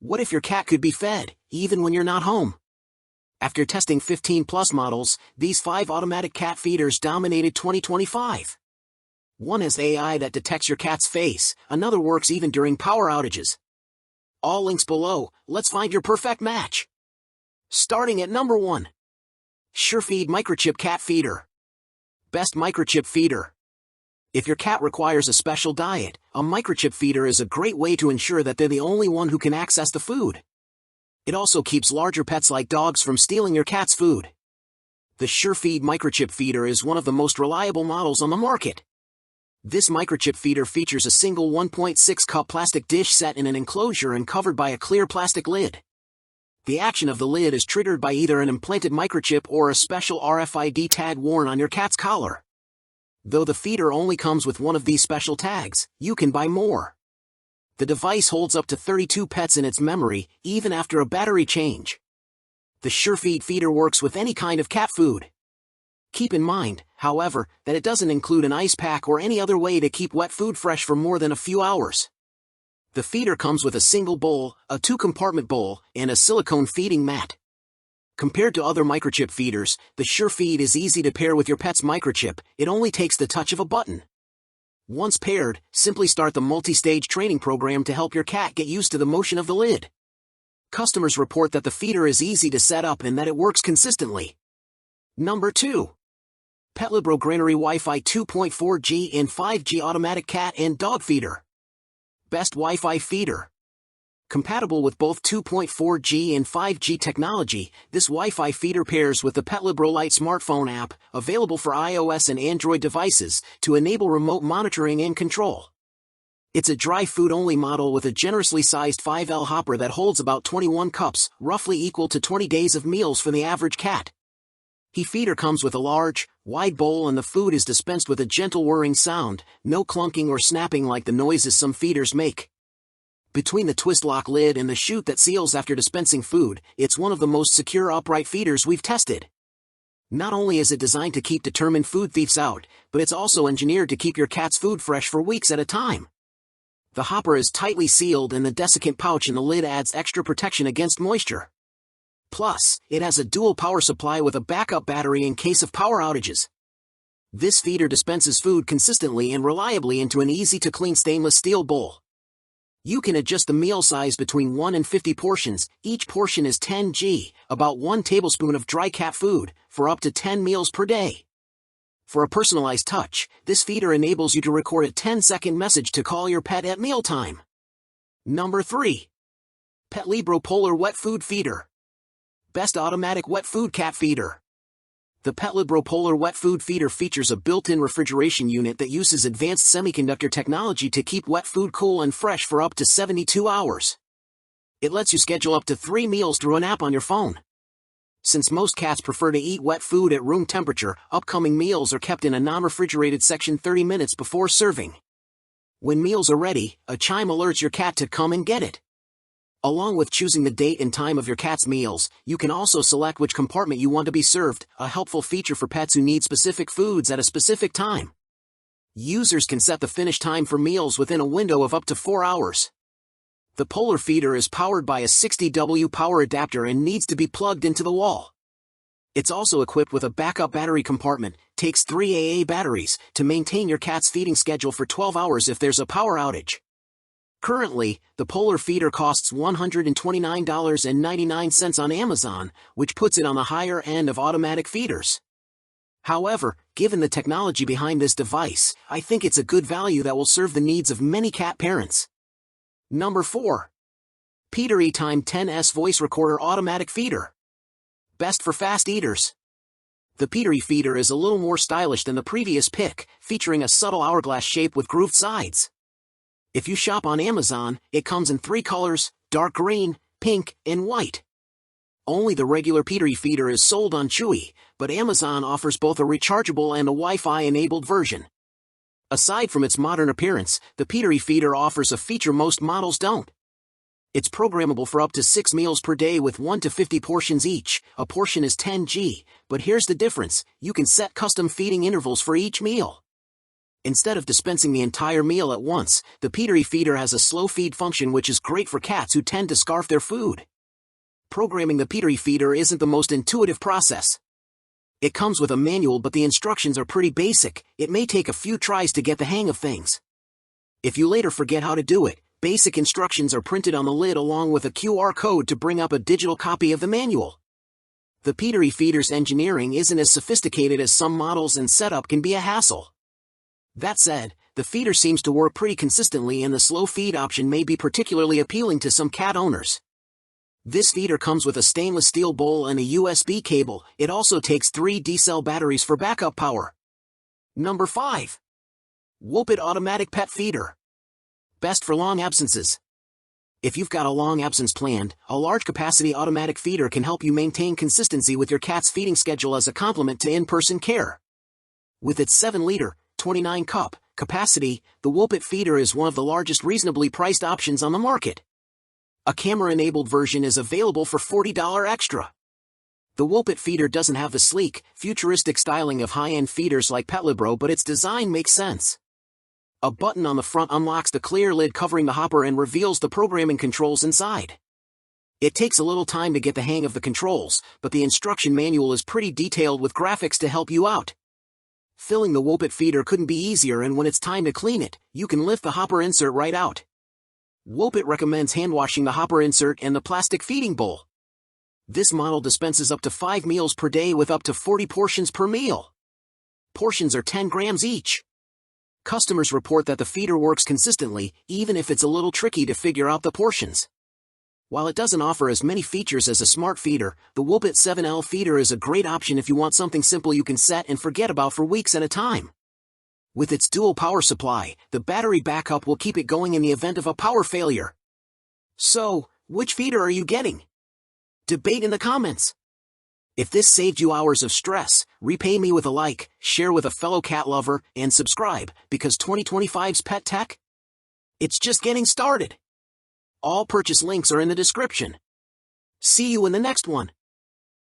What if your cat could be fed, even when you're not home? After testing 15+ models, these 5 automatic cat feeders dominated 2025. One has AI that detects your cat's face, another works even during power outages. All links below. Let's find your perfect match. Starting at number 1. SureFeed Microchip Cat Feeder. Best microchip feeder. If your cat requires a special diet, a microchip feeder is a great way to ensure that they're the only one who can access the food. It also keeps larger pets like dogs from stealing your cat's food. The SureFeed microchip feeder is one of the most reliable models on the market. This microchip feeder features a single 1.6 cup plastic dish set in an enclosure and covered by a clear plastic lid. The action of the lid is triggered by either an implanted microchip or a special RFID tag worn on your cat's collar. Though the feeder only comes with one of these special tags, you can buy more. The device holds up to 32 pets in its memory, even after a battery change. The SureFeed feeder works with any kind of cat food. Keep in mind, however, that it doesn't include an ice pack or any other way to keep wet food fresh for more than a few hours. The feeder comes with a single bowl, a 2-compartment bowl, and a silicone feeding mat. Compared to other microchip feeders, the SureFeed is easy to pair with your pet's microchip. It only takes the touch of a button. Once paired, simply start the multi-stage training program to help your cat get used to the motion of the lid. Customers report that the feeder is easy to set up and that it works consistently. Number 2. Petlibro Granary Wi-Fi 2.4G and 5G Automatic Cat and Dog Feeder. Best Wi-Fi feeder. Compatible with both 2.4G and 5G technology, this Wi-Fi feeder pairs with the Petlibro Lite smartphone app, available for iOS and Android devices, to enable remote monitoring and control. It's a dry food-only model with a generously sized 5L hopper that holds about 21 cups, roughly equal to 20 days of meals for the average cat. The feeder comes with a large, wide bowl and the food is dispensed with a gentle whirring sound, no clunking or snapping like the noises some feeders make. Between the twist-lock lid and the chute that seals after dispensing food, it's one of the most secure upright feeders we've tested. Not only is it designed to keep determined food thieves out, but it's also engineered to keep your cat's food fresh for weeks at a time. The hopper is tightly sealed and the desiccant pouch in the lid adds extra protection against moisture. Plus, it has a dual power supply with a backup battery in case of power outages. This feeder dispenses food consistently and reliably into an easy-to-clean stainless steel bowl. You can adjust the meal size between 1 and 50 portions. Each portion is 10 g, about 1 tablespoon of dry cat food, for up to 10 meals per day. For a personalized touch, this feeder enables you to record a 10-second message to call your pet at mealtime. Number 3. Petlibro Polar Wet Food Feeder. Best Automatic Wet Food Cat Feeder. The Petlibro Polar Wet Food Feeder features a built-in refrigeration unit that uses advanced semiconductor technology to keep wet food cool and fresh for up to 72 hours. It lets you schedule up to 3 meals through an app on your phone. Since most cats prefer to eat wet food at room temperature, upcoming meals are kept in a non-refrigerated section 30 minutes before serving. When meals are ready, a chime alerts your cat to come and get it. Along with choosing the date and time of your cat's meals, you can also select which compartment you want to be served, a helpful feature for pets who need specific foods at a specific time. Users can set the finish time for meals within a window of up to 4 hours. The Polar feeder is powered by a 60W power adapter and needs to be plugged into the wall. It's also equipped with a backup battery compartment, takes 3 AA batteries, to maintain your cat's feeding schedule for 12 hours if there's a power outage. Currently, the Polar feeder costs $129.99 on Amazon, which puts it on the higher end of automatic feeders. However, given the technology behind this device, I think it's a good value that will serve the needs of many cat parents. Number 4. Petory Time 10S Voice Recorder Automatic Feeder. Best for fast eaters. The Petory feeder is a little more stylish than the previous pick, featuring a subtle hourglass shape with grooved sides. If you shop on Amazon, it comes in 3 colors, dark green, pink, and white. Only the regular Petory feeder is sold on Chewy, but Amazon offers both a rechargeable and a Wi-Fi enabled version. Aside from its modern appearance, the Petory feeder offers a feature most models don't. It's programmable for up to 6 meals per day with 1 to 50 portions each. A portion is 10 g, but here's the difference: you can set custom feeding intervals for each meal. Instead of dispensing the entire meal at once, the Petory feeder has a slow feed function which is great for cats who tend to scarf their food. Programming the Petory feeder isn't the most intuitive process. It comes with a manual, but the instructions are pretty basic. It may take a few tries to get the hang of things. If you later forget how to do it, basic instructions are printed on the lid along with a QR code to bring up a digital copy of the manual. The Petory feeder's engineering isn't as sophisticated as some models, and setup can be a hassle. That said, the feeder seems to work pretty consistently, and the slow feed option may be particularly appealing to some cat owners. This feeder comes with a stainless steel bowl and a USB cable. It also takes 3 D-cell batteries for backup power. Number 5. WOPET Automatic Pet Feeder. Best for long absences. If you've got a long absence planned, a large capacity automatic feeder can help you maintain consistency with your cat's feeding schedule as a complement to in-person care. With its 7-liter, 29-cup capacity, the WOPET feeder is one of the largest reasonably priced options on the market. A camera-enabled version is available for $40 extra. The WOPET feeder doesn't have the sleek, futuristic styling of high-end feeders like Petlibro, but its design makes sense. A button on the front unlocks the clear lid covering the hopper and reveals the programming controls inside. It takes a little time to get the hang of the controls, but the instruction manual is pretty detailed with graphics to help you out. Filling the WOPET feeder couldn't be easier, and when it's time to clean it, you can lift the hopper insert right out. WOPET recommends hand-washing the hopper insert and the plastic feeding bowl. This model dispenses up to 5 meals per day with up to 40 portions per meal. Portions are 10 grams each. Customers report that the feeder works consistently, even if it's a little tricky to figure out the portions. While it doesn't offer as many features as a smart feeder, the WOPET 7L feeder is a great option if you want something simple you can set and forget about for weeks at a time. With its dual power supply, the battery backup will keep it going in the event of a power failure. So, which feeder are you getting? Debate in the comments. If this saved you hours of stress, repay me with a like, share with a fellow cat lover, and subscribe, because 2025's pet tech? It's just getting started. All purchase links are in the description. See you in the next one.